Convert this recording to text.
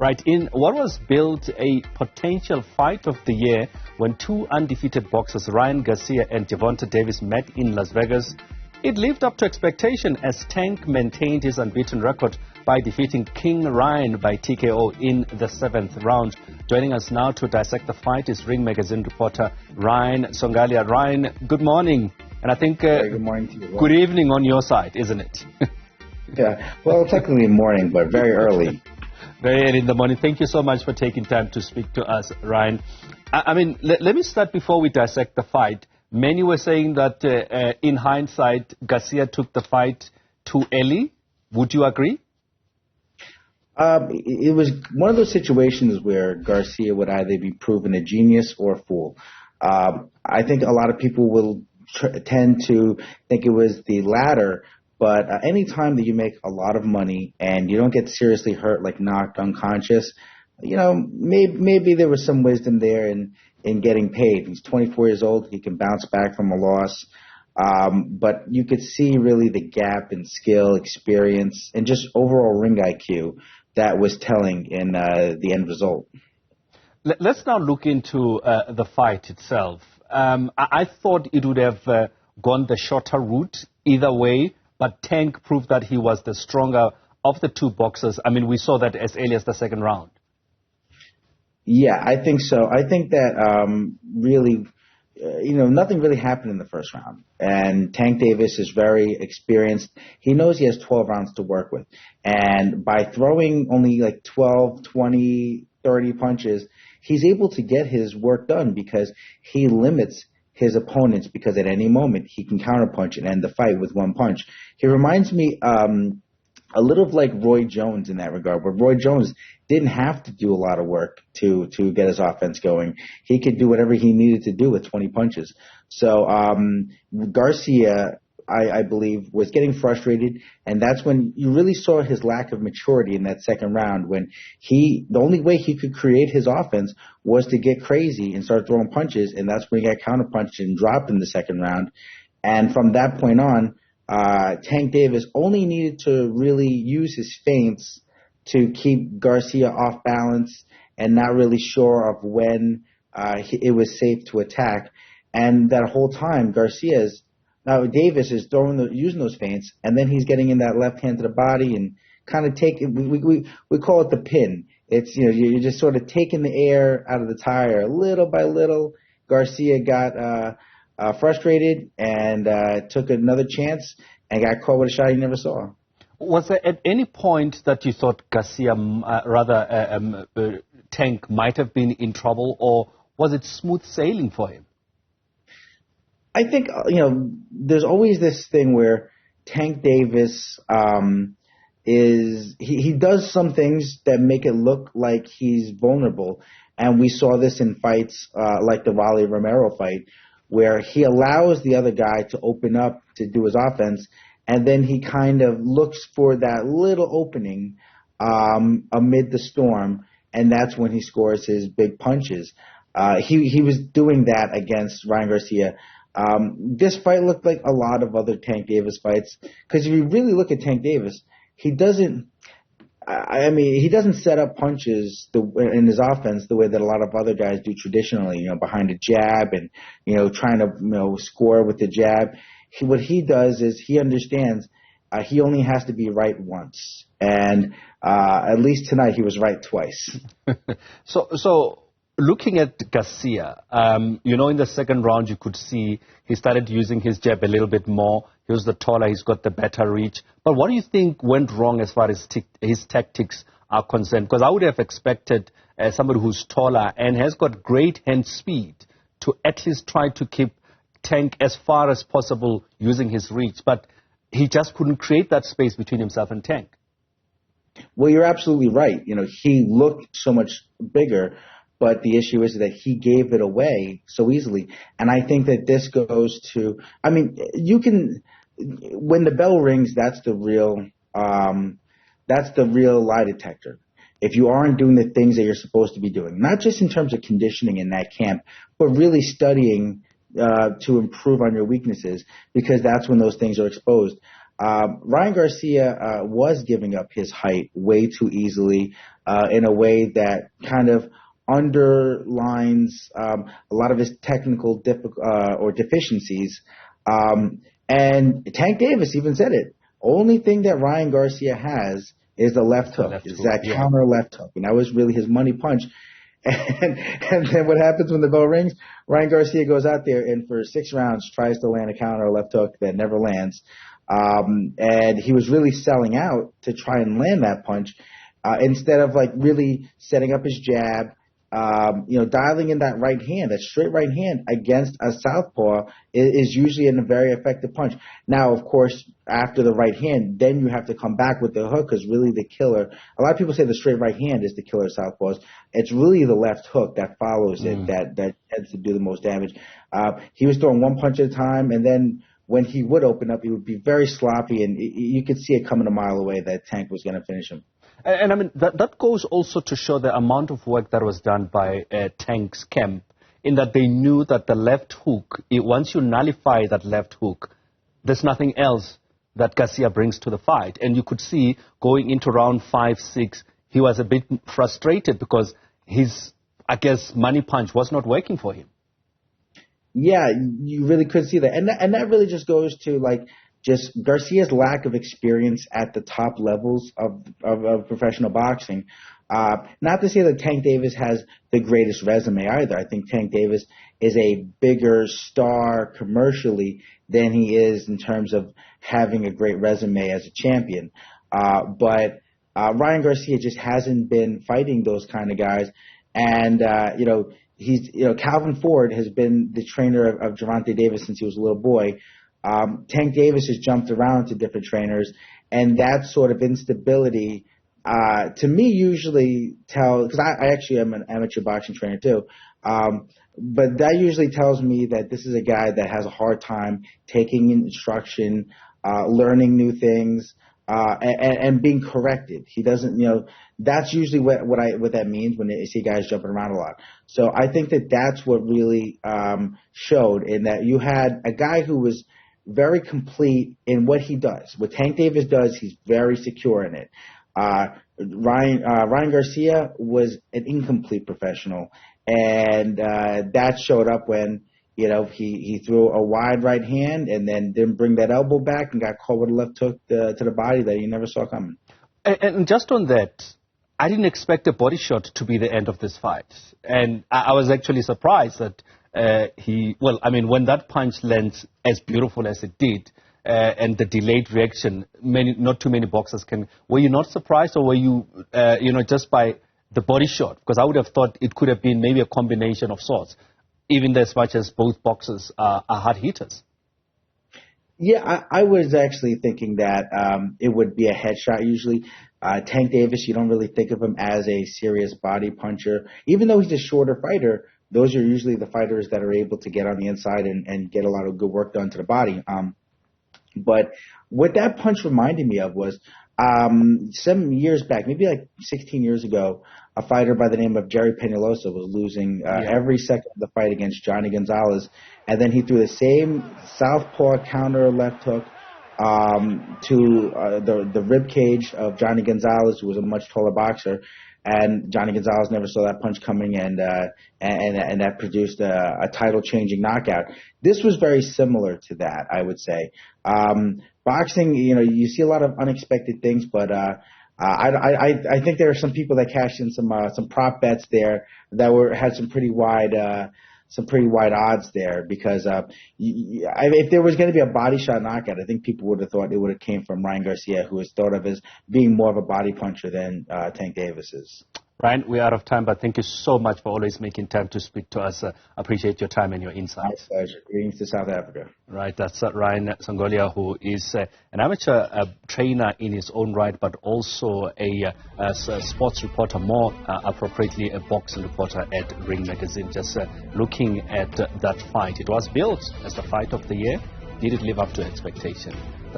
Right, in what was billed a potential fight of the year when two undefeated boxers, Ryan Garcia and Gervonta Davis, met in Las Vegas, it lived up to expectation as Tank maintained his unbeaten record by defeating King Ryan by TKO in the 7th round. Joining us now to dissect the fight is Ring Magazine reporter Ryan Songalia. Ryan, good morning. And I think good morning to you. Good evening on your side, isn't it? Yeah, well, technically morning, but very early. Very early in the morning. Thank you so much for taking time to speak to us, Ryan. I mean, let me start before we dissect the fight. Many were saying that in hindsight, Garcia took the fight too early. Would you agree? It was one of those situations where Garcia would either be proven a genius or a fool. I think a lot of people will tend to think it was the latter. But any time that you make a lot of money and you don't get seriously hurt, like knocked unconscious, you know, maybe there was some wisdom there in getting paid. He's 24 years old. He can bounce back from a loss. But you could see really the gap in skill, experience, and just overall ring IQ that was telling in the end result. Let's now look into the fight itself. I thought it would have gone the shorter route either way. But Tank proved that he was the stronger of the two boxers. I mean, we saw that as early as the second round. Yeah, I think so. I think that really, nothing really happened in the first round. And Tank Davis is very experienced. He knows he has 12 rounds to work with. And by throwing only like 12, 20, 30 punches, he's able to get his work done because he limits his opponents, because at any moment he can counterpunch and end the fight with one punch. He reminds me a little of like Roy Jones in that regard, where Roy Jones didn't have to do a lot of work to get his offense going. He could do whatever he needed to do with 20 punches. So Garcia, I believe, was getting frustrated, and that's when you really saw his lack of maturity in that second round, when the only way he could create his offense was to get crazy and start throwing punches, and that's when he got counterpunched and dropped in the second round. And from that point on, Tank Davis only needed to really use his feints to keep Garcia off balance and not really sure of when it was safe to attack. And that whole time, Now, Davis is using those feints, and then he's getting in that left hand to the body and kind of we call it the pin. It's, you're just sort of taking the air out of the tire little by little. Garcia got frustrated and took another chance and got caught with a shot he never saw. Was there at any point that you thought Garcia, Tank, might have been in trouble, or was it smooth sailing for him? I think, there's always this thing where Tank Davis he does some things that make it look like he's vulnerable. And we saw this in fights like the Rolly Romero fight, where he allows the other guy to open up to do his offense, and then he kind of looks for that little opening amid the storm, and that's when he scores his big punches. He was doing that against Ryan Garcia. This fight looked like a lot of other Tank Davis fights, because if you really look at Tank Davis, he doesn't set up punches in his offense the way that a lot of other guys do traditionally, behind a jab and, trying to, score with the jab. What he does is he understands he only has to be right once. And at least tonight he was right twice. So looking at Garcia, in the second round you could see he started using his jab a little bit more. He was the taller, he's got the better reach. But what do you think went wrong as far as his tactics are concerned? Because I would have expected somebody who's taller and has got great hand speed to at least try to keep Tank as far as possible using his reach. But he just couldn't create that space between himself and Tank. Well, you're absolutely right. He looked so much bigger. But the issue is that he gave it away so easily. And I think that this goes to, when the bell rings, that's the real lie detector. If you aren't doing the things that you're supposed to be doing, not just in terms of conditioning in that camp, but really studying to improve on your weaknesses, because that's when those things are exposed. Ryan Garcia was giving up his height way too easily in a way that kind of underlines a lot of his technical or deficiencies. And Tank Davis even said it. Only thing that Ryan Garcia has is the left hook. It's that counter left hook. And that was really his money punch. And then what happens when the bell rings? Ryan Garcia goes out there and for 6 rounds tries to land a counter left hook that never lands. And he was really selling out to try and land that punch instead of like really setting up his jab, dialing in that right hand, that straight right hand against a southpaw is usually a very effective punch. Now, of course, after the right hand, then you have to come back with the hook because really the killer, a lot of people say the straight right hand is the killer of southpaws. It's really the left hook that follows it that tends to do the most damage. He was throwing one punch at a time, and then when he would open up, he would be very sloppy, and you could see it coming a mile away that Tank was going to finish him. And I mean, that goes also to show the amount of work that was done by Tank's camp, in that they knew that the left hook, once you nullify that left hook, there's nothing else that Garcia brings to the fight. And you could see going into round 5, 6, he was a bit frustrated because his, I guess, money punch was not working for him. Yeah, you really could see that. And that really just goes to, like, just Garcia's lack of experience at the top levels of professional boxing. Not to say that Tank Davis has the greatest resume either. I think Tank Davis is a bigger star commercially than he is in terms of having a great resume as a champion. But Ryan Garcia just hasn't been fighting those kind of guys. And, Calvin Ford has been the trainer of Gervonta Davis since he was a little boy. Tank Davis has jumped around to different trainers, and that sort of instability, to me, usually tells, because I actually am an amateur boxing trainer too, but that usually tells me that this is a guy that has a hard time taking instruction, learning new things, and being corrected. He doesn't, that's usually what that means when you see guys jumping around a lot. So I think that's what really showed, in that you had a guy who was very complete in what he does. What Tank Davis does, he's very secure in it. Ryan Garcia was an incomplete professional, and that showed up when he threw a wide right hand and then didn't bring that elbow back and got caught with a left hook to the body that you never saw coming. And just on that, I didn't expect a body shot to be the end of this fight, and I was actually surprised that when that punch lands as beautiful as it did, and the delayed reaction, not too many boxers can. Were you not surprised, or were you, just by the body shot? Because I would have thought it could have been maybe a combination of sorts, even as much as both boxers are hard hitters. Yeah, I was actually thinking that it would be a headshot usually. Tank Davis, you don't really think of him as a serious body puncher. Even though he's a shorter fighter, those are usually the fighters that are able to get on the inside and get a lot of good work done to the body. But what that punch reminded me of was some years back, maybe like 16 years ago, a fighter by the name of Jerry Peñalosa was losing every second of the fight against Johnny Gonzalez. And then he threw the same southpaw counter left hook to the rib cage of Johnny Gonzalez, who was a much taller boxer. And Johnny Gonzalez never saw that punch coming, and that produced a title-changing knockout. This was very similar to that, I would say. Boxing, you see a lot of unexpected things, but I think there are some people that cashed in some prop bets there that had some pretty wide odds there, because if there was going to be a body shot knockout, I think people would have thought it would have came from Ryan Garcia, who is thought of as being more of a body puncher than Tank Davis is. Ryan, we're out of time, but thank you so much for always making time to speak to us. Appreciate your time and your insights. My pleasure. Greetings to South Africa. Right, that's Ryan Songalia, who is an amateur trainer in his own right, but also a sports reporter, more appropriately a boxing reporter at Ring Magazine. Just looking at that fight. It was billed as the fight of the year. Did it live up to expectation?